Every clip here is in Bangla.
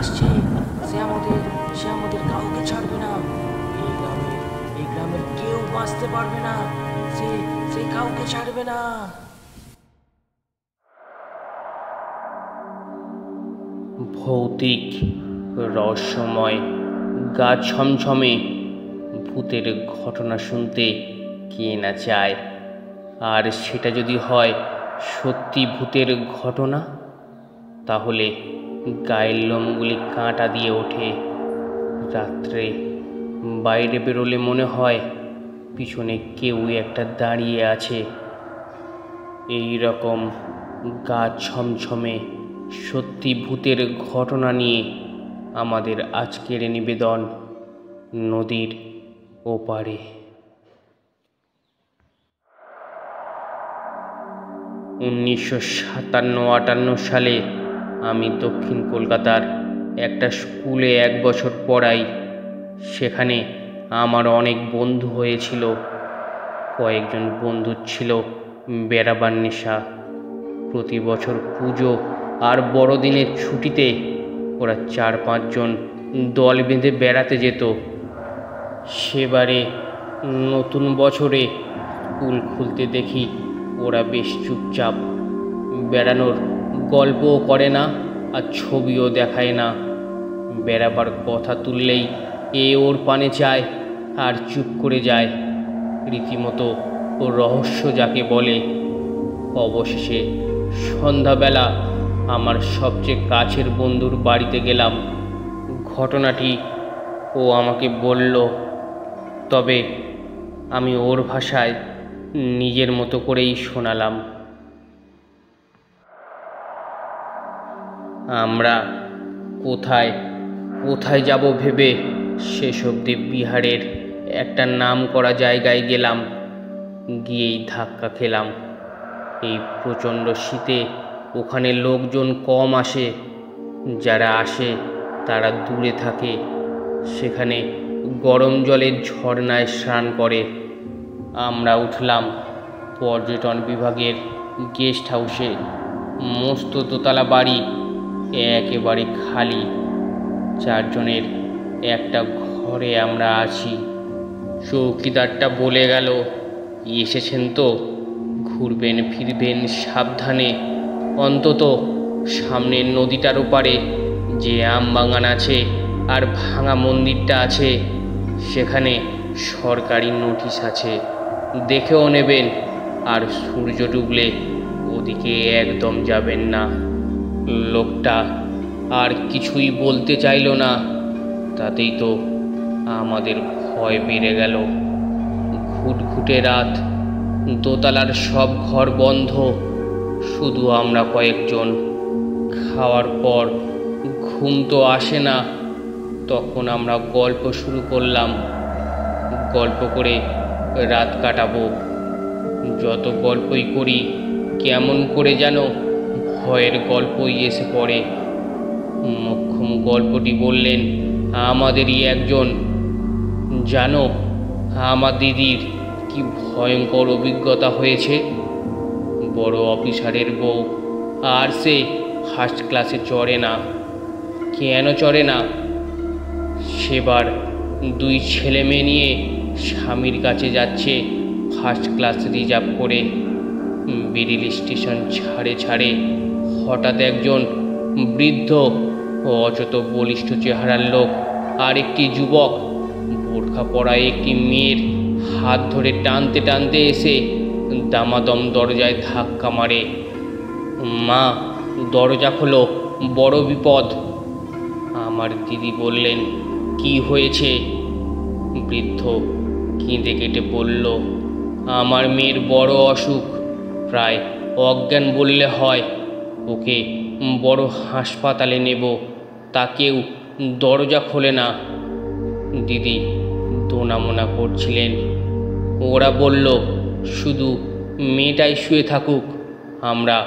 আসছে। সে আমাদের কাউকে ছাড়বে না। এই গ্রামের কেউ বাঁচতে পারবে না। সে সে কাউকে ছাড়বে না। ভৌতিক, রহস্যময়, গা ছমছমে ভূতের ঘটনা শুনতে কে না চায়। আর সেটা যদি হয় সত্যি ভূতের ঘটনা, তাহলে গায়ের লোমগুলি কাঁটা দিয়ে ওঠে। রাত্রে বাইরে বেরোলে মনে হয় পিছনে কেউ একটা দাঁড়িয়ে আছে। এই রকম গা ছমছমে সত্যি ভূতের ঘটনা নিয়ে আমাদের আজকের নিবেদন নদীর ওপারে। 1957-58 সালে আমি দক্ষিণ কলকাতার একটা স্কুলে 1 বছর পড়াই। সেখানে আমার অনেক বন্ধু হয়েছিল। কয়েকজন বন্ধু ছিল বেড়াবার নেশা। প্রতি বছর পুজো আর বড়দিনের ছুটিতে ওরা 4-5 জন দল বেঁধে বেড়াতে যেত। সেবারে নতুন বছরে স্কুল খুলতে দেখি ওরা বেশ চুপচাপ। বেড়ানোর গল্পও করে না আর ছবিও দেখায় না। বেড়াবার কথা তুললেই ওর পানে চায় আর চুপ করে যায়। রীতিমতো ও রহস্য যাকে বলে। অবশেষে সন্ধ্যাবেলা আমার সবচেয়ে কাছের বন্ধুর বাড়িতে গেলাম। ঘটনাটি ও আমাকে বলল, তবে আমি ওর ভাষায় নিজের মতো করেই শোনালাম। আমরা কোথায় কোথায় যাব ভেবে শেষ অবধি বিহারের একটা নাম করা জায়গায় গেলাম। গিয়েই ধাক্কা খেলাম। এই প্রচণ্ড শীতে ওখানে লোকজন কম আসে। যারা আসে তারা দূরে থাকে। সেখানে গরম জলের ঝর্ণায় স্নান করে। আমরা উঠলাম পর্যটন বিভাগের গেস্ট হাউসে। মস্ত দোতলা বাড়ি, একেবারে খালি। 4 জনের একটা ঘরে আমরা আছি। চৌকিদারটা বলে গেল, এসেছেন তো, ঘুরবেন ফিরবেন সাবধানে। অন্তত সামনের নদীটার ওপারে যে আম বাগান আছে আর ভাঙা মন্দিরটা আছে, সেখানে সরকারি নোটিশ আছে, দেখেও নেবেন। আর সূর্য ডুবলে ওদিকে একদম যাবেন না। লোকটা আর কিছুই বলতে চাইল না। তাতেই তো আমাদের ভয় বেড়ে গেল। ঘুটঘুটে রাত, দোতলার সব ঘর বন্ধ, শুধু আমরা কয়েকজন। খাওয়ার পর ঘুম তো আসে না। তখন আমরা গল্প শুরু করলাম। গল্প করে রাত কাটাবো। যত গল্পই করি কেমন করে যেন ভয়ের গল্পই এসে পড়ে। মোক্ষম গল্পটি বললেন আমাদেরই একজন। জানো, আমার দিদির কি ভয়ঙ্কর অভিজ্ঞতা হয়েছে। বড় অফিসারের বউ, আর সে ফার্স্ট ক্লাসে চড়ে না। কেন চড়ে না? সেবার 2 ছেলে মেয়ে নিয়ে স্বামীর কাছে যাচ্ছে ফার্স্ট ক্লাস রিজার্ভ করে। বিড়িল স্টেশন ছাড়ে হঠাৎ একজন বৃদ্ধ ও অযত বলিষ্ঠ চেহারার লোক আর একটি যুবক বোরখা পরা একটি মেয়ের হাত ধরে টানতে টানতে এসে দামাদম দরজায় ধাক্কা মারে। মা, দরজা খোলো, বড় বিপদ। আমার দিদি বললেন, কি হয়েছে? বৃদ্ধ কেঁদে কেটে বলল, আমার মেয়ের বড় অসুখ, প্রায় অজ্ঞান বললে হয়। ওকে বড় হাসপাতালে নেব, তা কেউ দরজা খোলে না। দিদি দোনামোনা করছিলেন। ওরা বলল, শুধু মেয়েটাই শুয়ে থাকুক, আমরা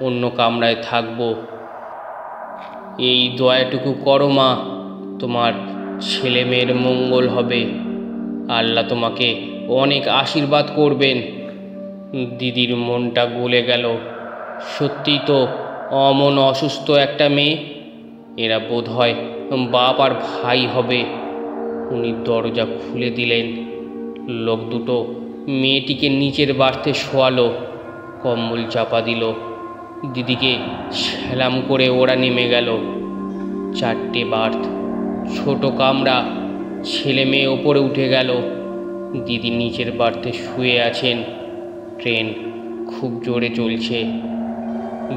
অন্য কামরায় থাকব। এই দয়াটুকু করো মা, তোমার ছেলে মেয়ের মঙ্গল হবে। আল্লাহ তোমাকে অনেক আশীর্বাদ করবেন। দিদির মনটা গলে গেল। সত্যিই তো অমন অসুস্থ একটা মেয়ে। এরা বোধহয় বাপ আর ভাই হবে। উনি দরজা খুলে দিলেন। লোক দুটো মেয়েটিকে নিচের বার্থে শোয়ালো, কম্বল চাপা দিল। দিদিকে সেলাম করে ওরা নেমে গেল। 4টে বার্থ, ছোট কামরা, ছেলে মেয়ে ওপরে উঠে গেল। দিদি নিচের বার্থে শুয়ে আছেন। ট্রেন খুব জোরে চলছে।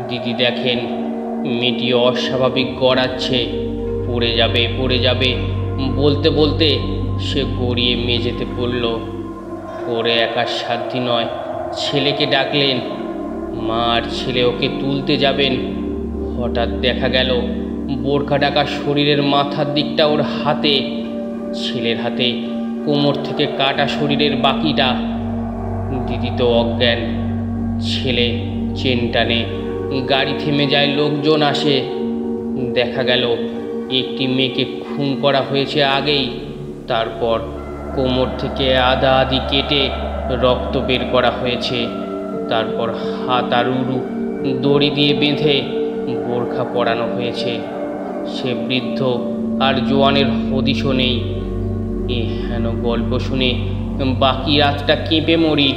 দিদি দেখেন মেয়েটি অস্বাভাবিক গড়াচ্ছে, পড়ে যাবে বলতে বলতে সে গড়িয়ে মেঝেতে পড়ল। পড়ে একার সাধ্যি নয়, ছেলেকে ডাকলেন। মা আর ছেলে ওকে তুলতে যাবেন। হঠাৎ দেখা গেল বোরখা ঢাকা শরীরের মাথার দিকটা ওর হাতে, ছেলের হাতে কোমর থেকে কাটা শরীরের বাকিটা। দিদি তো অজ্ঞান। ছেলে চেন টানে, গাড়ি থেমে যায়, লোকজন আসে। দেখা গেল একটি মেয়েকে খুন করা হয়েছে আগেই, তারপর কোমর থেকে আধা আধি কেটে রক্ত বের করা হয়েছে। তারপর হাত আর উরু দড়ি দিয়ে বেঁধে বোরখা পরানো হয়েছে। সে বৃদ্ধ আর জোয়ানের হদিশও নেই। এ হেন গল্প শুনে বাকি রাতটা কেঁপে মরি।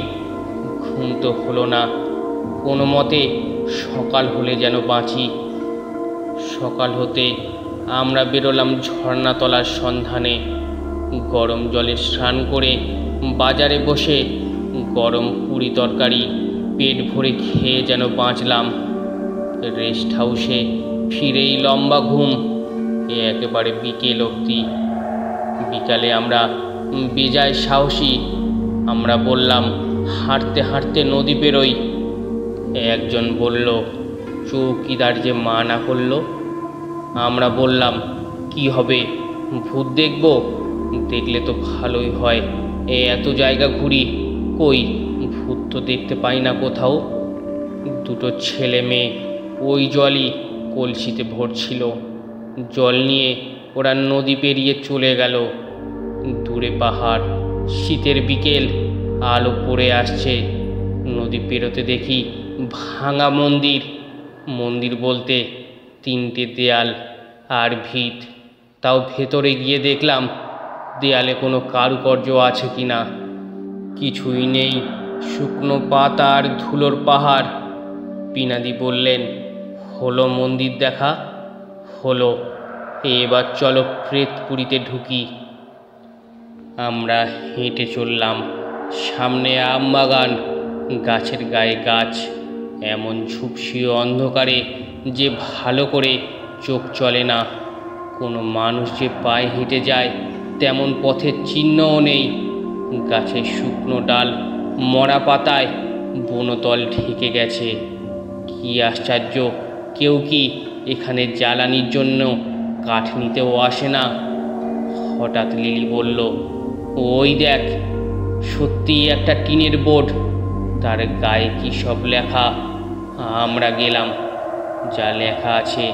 ঘুম তো হলো না, কোনো মতে সকাল হলে যেন বাঁচি। সকাল হতে আমরা বেরোলাম ঝর্ণাতলার সন্ধানে। গরম জলে স্নান করে বাজারে বসে গরম পুরি তরকারি পেট ভরে খেয়ে যেন বাঁচলাম। রেস্ট হাউসে ফিরেই লম্বা ঘুম, একেবারে বিকেল অবধি। বিকালে আমরা বেজায় সাহসী। আমরা বললাম হাঁটতে হাঁটতে নদী পেরোই। একজন বলল চৌকিদার যে মানা করলো। আমরা বললাম কি হবে, ভূত দেখব? দেখলে তো ভালোই হয়, এত জায়গা ঘুরি, কই ভূত তো দেখতে পাই না কোথাও। দুটো ছেলে মেয়ে ওই জলই কলসিতে ভরছিল। জল নিয়ে ওরা নদী পেরিয়ে চলে গেল। দূরে পাহাড়, শীতের বিকেল, আলো পড়ে আসছে। নদী পেরোতে দেখি ভাঙা মন্দির। মন্দির বলতে 3টে দেয়াল আর ভিত। তাও ভেতরে গিয়ে দেখলাম দেয়ালে কোনো কারুকার্য আছে কি না। কিছুই নেই, শুকনো পাতা আর ধুলোর পাহাড়। পিনাদি বললেন হলো মন্দির দেখা? হলো, এবার চলো প্রেতপুরীতে ঢুকি। আমরা হেঁটে চললাম। সামনে আম বাগান, গাছের গায়ে গাছ, এমন ঝুপসি অন্ধকারে যে ভালো করে চোখ চলে না। কোনো মানুষ যে পায়ে হেঁটে যায় তেমন পথের চিহ্নও নেই। গাছের শুকনো ডাল, মরা পাতায় বনতল ঢেকে গেছে। কি আশ্চর্য, কেউ কি এখানে জ্বালানির জন্য কাঠ নিতেও আসে না? হঠাৎ লিলি বলল ওই দেখ, সত্যিই একটা টিনের বোর্ড, তার গায়ে কী সব লেখা। আমরা গেলাম। যা লেখা আছে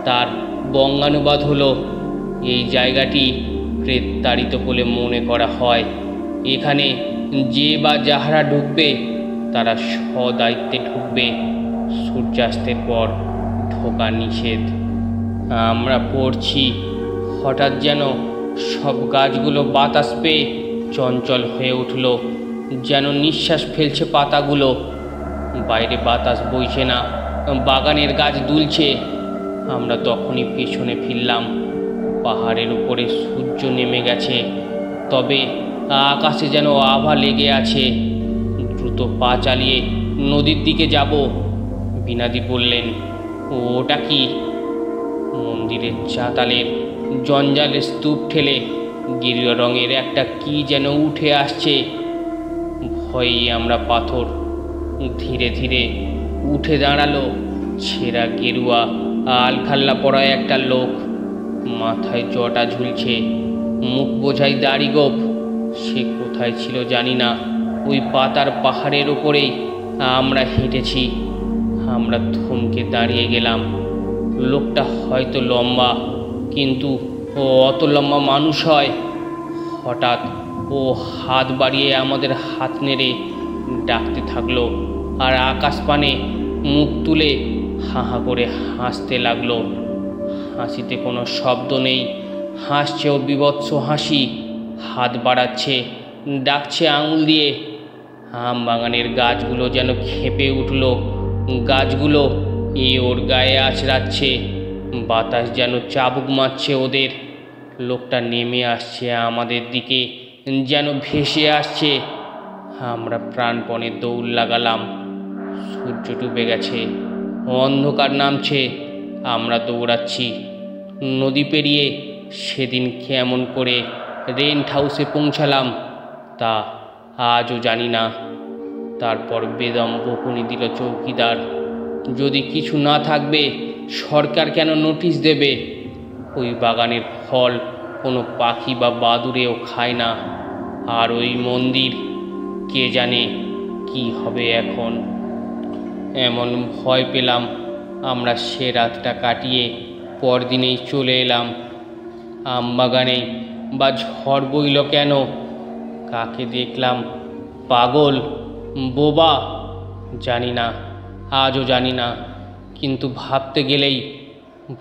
তার বঙ্গানুবাদ হলো এই জায়গাটি প্রেততাড়িত বলে মনে করা হয়। এখানে যে বা যাহারা ঢুকবে তারা সদায়িত্বে ঢুকবে। সূর্যাস্তের পর ঢোকা নিষেধ। আমরা পড়ছি, হঠাৎ যেন সব গাছগুলো বাতাস পেয়ে চঞ্চল হয়ে উঠল, যেন নিঃশ্বাস ফেলছে পাতাগুলো। বাইরে বাতাস বইছে না, বাগানের গাছ দুলছে। আমরা তখনই পেছনে ফিরলাম। পাহাড়ের উপরে সূর্য নেমে গেছে, তবে আকাশে যেন আভা লেগে আছে। দ্রুত পা চালিয়ে নদীর দিকে যাব। বিনাদি বললেন ওটা কি? মন্দিরের চাতালের জঞ্জালের স্তূপ ঠেলে গেরুয়া রঙের একটা কি যেন উঠে আসছে। ভয়ে আমরা পাথর। ধীরে ধীরে উঠে দাঁড়ালো ছেঁড়া গেরুয়া আলখাল্লা পরা একটা লোক। মাথায় জটা ঝুলছে, মুখ বোঝাই দাড়ি গোঁফ। সে কোথায় ছিল জানি না। ওই পাতার পাহাড়ের ওপরেই আমরা হেঁটেছি। আমরা থমকে দাঁড়িয়ে গেলাম। লোকটা হয়তো লম্বা, কিন্তু ও অত লম্বা মানুষ হয়? হঠাৎ ও হাত বাড়িয়ে আমাদের হাত নেড়ে ডাকতে থাকলো, আর আকাশ পানে মুখ তুলে হা হা করে হাসতে লাগলো। হাসিতে কোনো শব্দ নেই। হাসছে ও বীভৎস হাসি, হাত বাড়াচ্ছে, ডাকছে আঙুল দিয়ে। আম বাগানের গাছগুলো যেন ক্ষেপে উঠল। গাছগুলো ওর গায়ে আছড়াচ্ছে, বাতাস যেন চাবুক মারছে ওদের। লোকটা নেমে আসছে আমাদের দিকে, যেন ভেসে আসছে। আমরা প্রাণপণে দৌড় লাগালাম। সূর্য ডুবে গেছে, অন্ধকার নামছে। আমরা দৌড়াচ্ছি। নদী পেরিয়ে সেদিন কেমন করে রেন্ট হাউসে পৌঁছালাম তা আজও জানি না। তারপর বেদম বকুনি দিল চৌকিদার, যদি কিছু না থাকবে সরকার কেন নোটিশ দেবে? ওই বাগানের ফল কোনো পাখি বা বাদুড়েও খায় না। আর ওই মন্দির, কে জানে কি হবে এখন। এমন ভয় পেলাম আমরা সে রাতটা কাটিয়ে পরদিনেই চলে এলাম। আমবাগানে বা ঝড় বইল কেন? কাকে দেখলাম? পাগল, বোবা? জানি না, আজও জানি না। কিন্তু ভাবতে গেলেই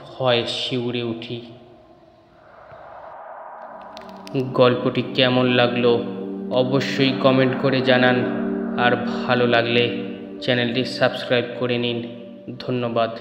ভয়ে শিউরে উঠি। গল্পটি কেমন লাগলো অবশ্যই কমেন্ট করে জানান। আর ভালো লাগলে চ্যানেলটি সাবস্ক্রাইব করে নিন। ধন্যবাদ।